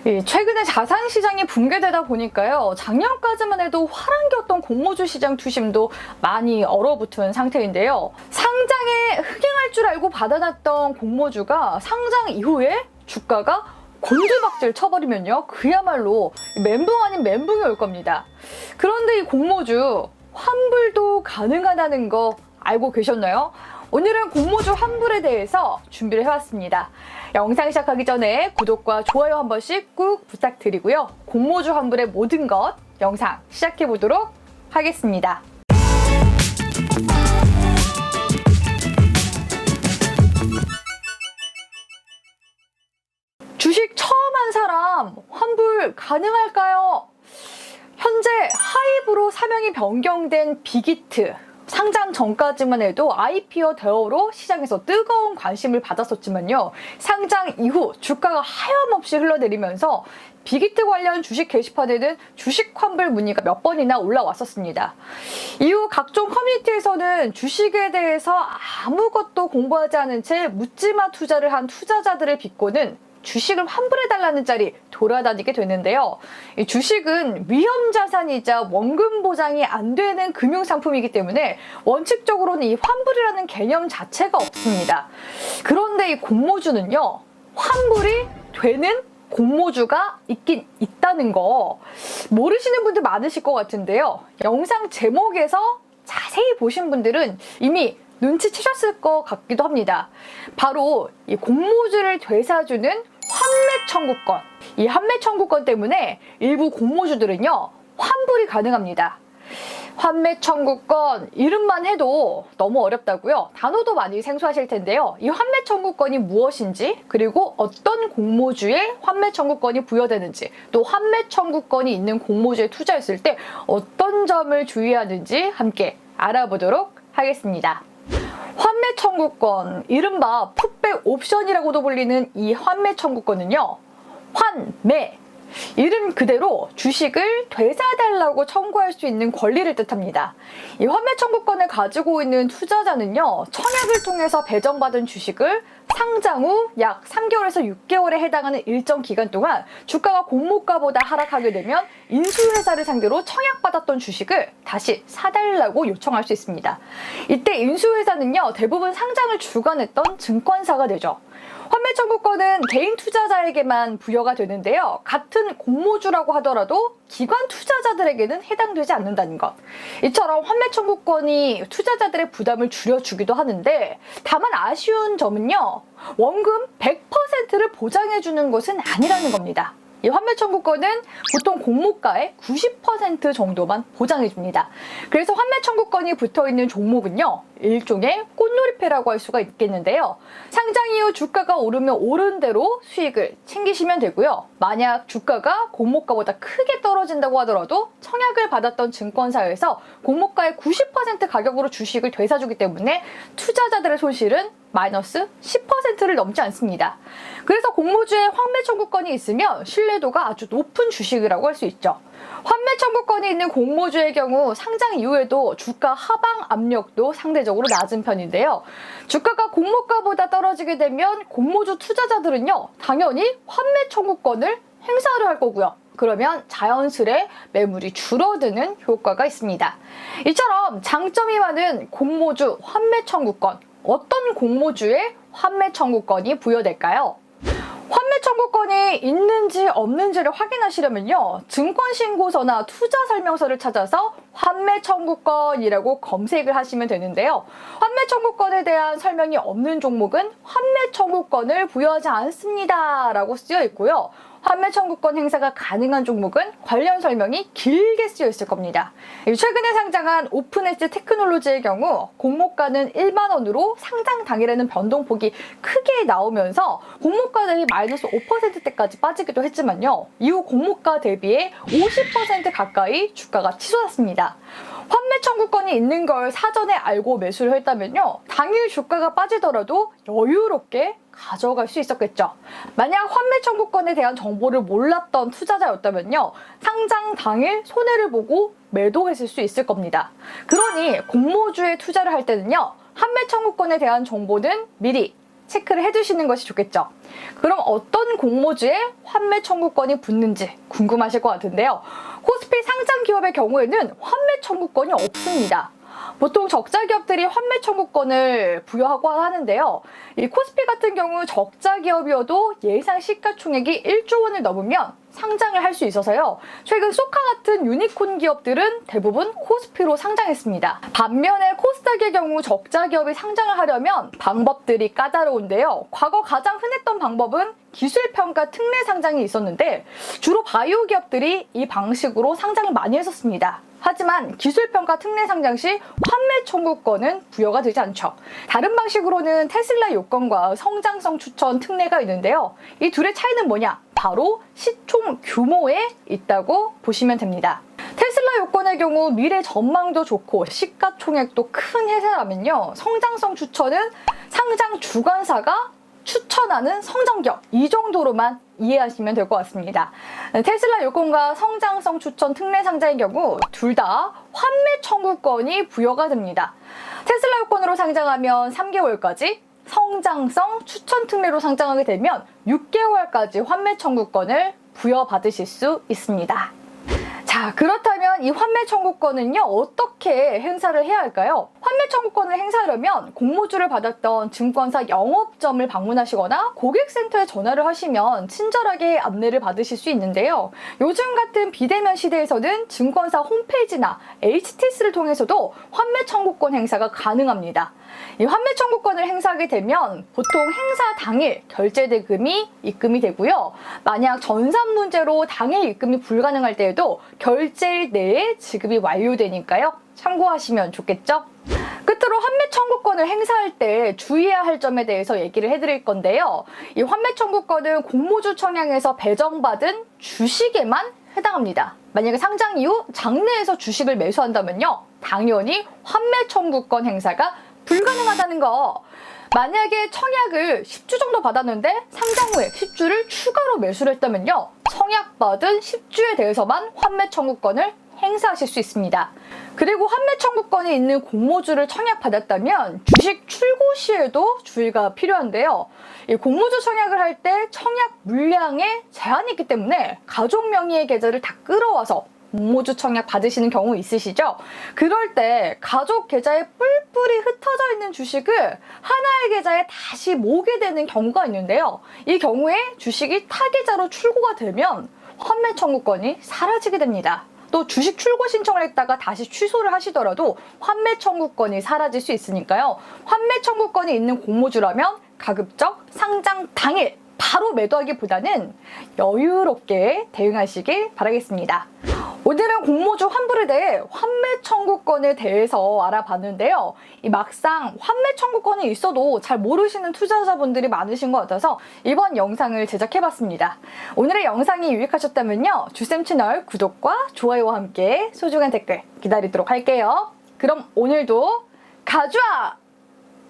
최근에 자산시장이 붕괴되다 보니까요. 작년까지만 해도 화랑겼던 공모주 시장 투심도 많이 얼어붙은 상태인데요. 상장에 흥행할 줄 알고 받아놨던 공모주가 상장 이후에 주가가 곤두박질 쳐버리면요. 그야말로 멘붕 아닌 멘붕이 올 겁니다. 그런데 이 공모주 환불도 가능하다는 거 알고 계셨나요? 오늘은 공모주 환불에 대해서 준비를 해왔습니다. 영상 시작하기 전에 구독과 좋아요 한 번씩 꾹 부탁드리고요. 공모주 환불의 모든 것 영상 시작해보도록 하겠습니다. 주식 처음 한 사람 환불 가능할까요? 현재 하이브로 사명이 변경된 빅히트 상장 전까지만 해도 IPO 대어로 시장에서 뜨거운 관심을 받았었지만요. 상장 이후 주가가 하염없이 흘러내리면서 빅히트 관련 주식 게시판에는 주식 환불 문의가 몇 번이나 올라왔었습니다. 이후 각종 커뮤니티에서는 주식에 대해서 아무것도 공부하지 않은 채 묻지마 투자를 한 투자자들을 비꼬는 주식을 환불해달라는 짤이 돌아다니게 되는데요. 이 주식은 위험자산이자 원금 보장이 안 되는 금융상품이기 때문에 원칙적으로는 이 환불이라는 개념 자체가 없습니다. 그런데 이 공모주는요, 환불이 되는 공모주가 있긴 있다는 거 모르시는 분들 많으실 것 같은데요. 영상 제목에서 자세히 보신 분들은 이미 눈치채셨을 것 같기도 합니다. 바로 이 공모주를 되사주는 환매 청구권. 이 환매 청구권 때문에 일부 공모주들은요, 환불이 가능합니다. 환매 청구권 이름만 해도 너무 어렵다고요? 단어도 많이 생소하실 텐데요. 이 환매 청구권이 무엇인지, 그리고 어떤 공모주에 환매 청구권이 부여되는지, 또 환매 청구권이 있는 공모주에 투자했을 때 어떤 점을 주의하는지 함께 알아보도록 하겠습니다. 환매 청구권, 이른바 풋백 옵션이라고도 불리는 이 환매 청구권은요, 환매, 이름 그대로 주식을 되사달라고 청구할 수 있는 권리를 뜻합니다. 이 환매 청구권을 가지고 있는 투자자는요, 청약을 통해서 배정받은 주식을 상장 후 약 3개월에서 6개월에 해당하는 일정 기간 동안 주가가 공모가보다 하락하게 되면 인수회사를 상대로 청약받았던 주식을 다시 사달라고 요청할 수 있습니다. 이때 인수회사는요, 대부분 상장을 주관했던 증권사가 되죠. 환매 청구권은 개인 투자자에게만 부여가 되는데요. 같은 공모주라고 하더라도 기관 투자자들에게는 해당되지 않는다는 것. 이처럼 환매 청구권이 투자자들의 부담을 줄여주기도 하는데, 다만 아쉬운 점은요, 원금 100%를 보장해주는 것은 아니라는 겁니다. 이 환매 청구권은 보통 공모가의 90% 정도만 보장해줍니다. 그래서 환매 청구권이 붙어있는 종목은요, 일종의 꽃놀이패라고 할 수가 있겠는데요. 상장 이후 주가가 오르면 오른 대로 수익을 챙기시면 되고요. 만약 주가가 공모가보다 크게 떨어진다고 하더라도 청약을 받았던 증권사에서 공모가의 90% 가격으로 주식을 되사주기 때문에 투자자들의 손실은 마이너스 10%를 넘지 않습니다. 그래서 공모주에 환매 청구권이 있으면 신뢰도가 아주 높은 주식이라고 할 수 있죠. 환매 청구권이 있는 공모주의 경우 상장 이후에도 주가 하방 압력도 상대적으로 낮은 편인데요. 주가가 공모가보다 떨어지게 되면 공모주 투자자들은요, 당연히 환매 청구권을 행사를 할 거고요. 그러면 자연스레 매물이 줄어드는 효과가 있습니다. 이처럼 장점이 많은 공모주 환매 청구권, 어떤 공모주에 환매 청구권이 부여될까요? 환매 청구권이 있는지 없는지를 확인하시려면요, 증권신고서나 투자설명서를 찾아서 환매 청구권이라고 검색을 하시면 되는데요. 환매 청구권에 대한 설명이 없는 종목은 환매 청구권을 부여하지 않습니다 라고 쓰여 있고요. 환매 청구권 행사가 가능한 종목은 관련 설명이 길게 쓰여 있을 겁니다. 최근에 상장한 오픈엣지 테크놀로지의 경우 공모가는 1만 원으로 상장 당일에는 변동폭이 크게 나오면서 공모가 대비 마이너스 5%대까지 빠지기도 했지만요. 이후 공모가 대비해 50% 가까이 주가가 치솟았습니다. 환매 청구권이 있는 걸 사전에 알고 매수를 했다면요, 당일 주가가 빠지더라도 여유롭게 가져갈 수 있었겠죠. 만약 환매 청구권에 대한 정보를 몰랐던 투자자였다면요, 상장 당일 손해를 보고 매도했을 수 있을 겁니다. 그러니 공모주에 투자를 할 때는요, 환매 청구권에 대한 정보는 미리 체크를 해두시는 것이 좋겠죠. 그럼 어떤 공모주에 환매 청구권이 붙는지 궁금하실 것 같은데요. 코스피 상장 기업의 경우에는 환매 청구권이 없습니다. 보통 적자 기업들이 환매 청구권을 부여하고 하는데요. 이 코스피 같은 경우 적자 기업이어도 예상 시가총액이 1조 원을 넘으면 상장을 할 수 있어서요. 최근 소카 같은 유니콘 기업들은 대부분 코스피로 상장했습니다. 반면에 코스닥의 경우 적자 기업이 상장을 하려면 방법들이 까다로운데요. 과거 가장 흔했던 방법은 기술평가 특례 상장이 있었는데 주로 바이오 기업들이 이 방식으로 상장을 많이 했었습니다. 하지만 기술평가 특례 상장 시 환매 청구권은 부여가 되지 않죠. 다른 방식으로는 테슬라 요건과 성장성 추천 특례가 있는데요. 이 둘의 차이는 뭐냐? 바로 시총 규모에 있다고 보시면 됩니다. 테슬라 요건의 경우 미래 전망도 좋고 시가총액도 큰 회사라면요. 성장성 추천은 상장 주관사가 추천하는 성장기업, 이 정도로만 이해하시면 될 것 같습니다. 테슬라 요건과 성장성 추천 특례 상장의 경우 둘 다 환매 청구권이 부여가 됩니다. 테슬라 요건으로 상장하면 3개월까지, 성장성 추천 특례로 상장하게 되면 6개월까지 환매 청구권을 부여받으실 수 있습니다. 자, 그렇다면 이 환매 청구권은요, 어떻게 행사를 해야 할까요? 환매 청구권을 행사하려면 공모주를 받았던 증권사 영업점을 방문하시거나 고객센터에 전화를 하시면 친절하게 안내를 받으실 수 있는데요. 요즘 같은 비대면 시대에서는 증권사 홈페이지나 HTS를 통해서도 환매 청구권 행사가 가능합니다. 이 환매 청구권을 행사하게 되면 보통 행사 당일 결제 대금이 입금이 되고요. 만약 전산 문제로 당일 입금이 불가능할 때에도 결제일 내에 지급이 완료되니까요. 참고하시면 좋겠죠? 끝으로 환매 청구권을 행사할 때 주의해야 할 점에 대해서 얘기를 해드릴 건데요. 이 환매 청구권은 공모주 청약에서 배정받은 주식에만 해당합니다. 만약에 상장 이후 장내에서 주식을 매수한다면요. 당연히 환매 청구권 행사가 불가능하다는 거. 만약에 청약을 10주 정도 받았는데 상장 후에 10주를 추가로 매수를 했다면요. 청약받은 10주에 대해서만 환매 청구권을 행사하실 수 있습니다. 그리고 환매 청구권이 있는 공모주를 청약받았다면 주식 출고 시에도 주의가 필요한데요. 이 공모주 청약을 할 때 청약 물량에 제한이 있기 때문에 가족 명의의 계좌를 다 끌어와서 공모주 청약 받으시는 경우 있으시죠? 그럴 때 가족 계좌에 뿔뿔이 흩어져 있는 주식을 하나의 계좌에 다시 모으게 되는 경우가 있는데요. 이 경우에 주식이 타 계좌로 출고가 되면 환매 청구권이 사라지게 됩니다. 또 주식 출고 신청을 했다가 다시 취소를 하시더라도 환매 청구권이 사라질 수 있으니까요. 환매 청구권이 있는 공모주라면 가급적 상장 당일 바로 매도하기보다는 여유롭게 대응하시길 바라겠습니다. 오늘은 공모주 환불에 대해 환매 청구권에 대해서 알아봤는데요. 이 막상 환매 청구권이 있어도 잘 모르시는 투자자분들이 많으신 것 같아서 이번 영상을 제작해봤습니다. 오늘의 영상이 유익하셨다면요. 주쌤 채널 구독과 좋아요와 함께 소중한 댓글 기다리도록 할게요. 그럼 오늘도 가져와!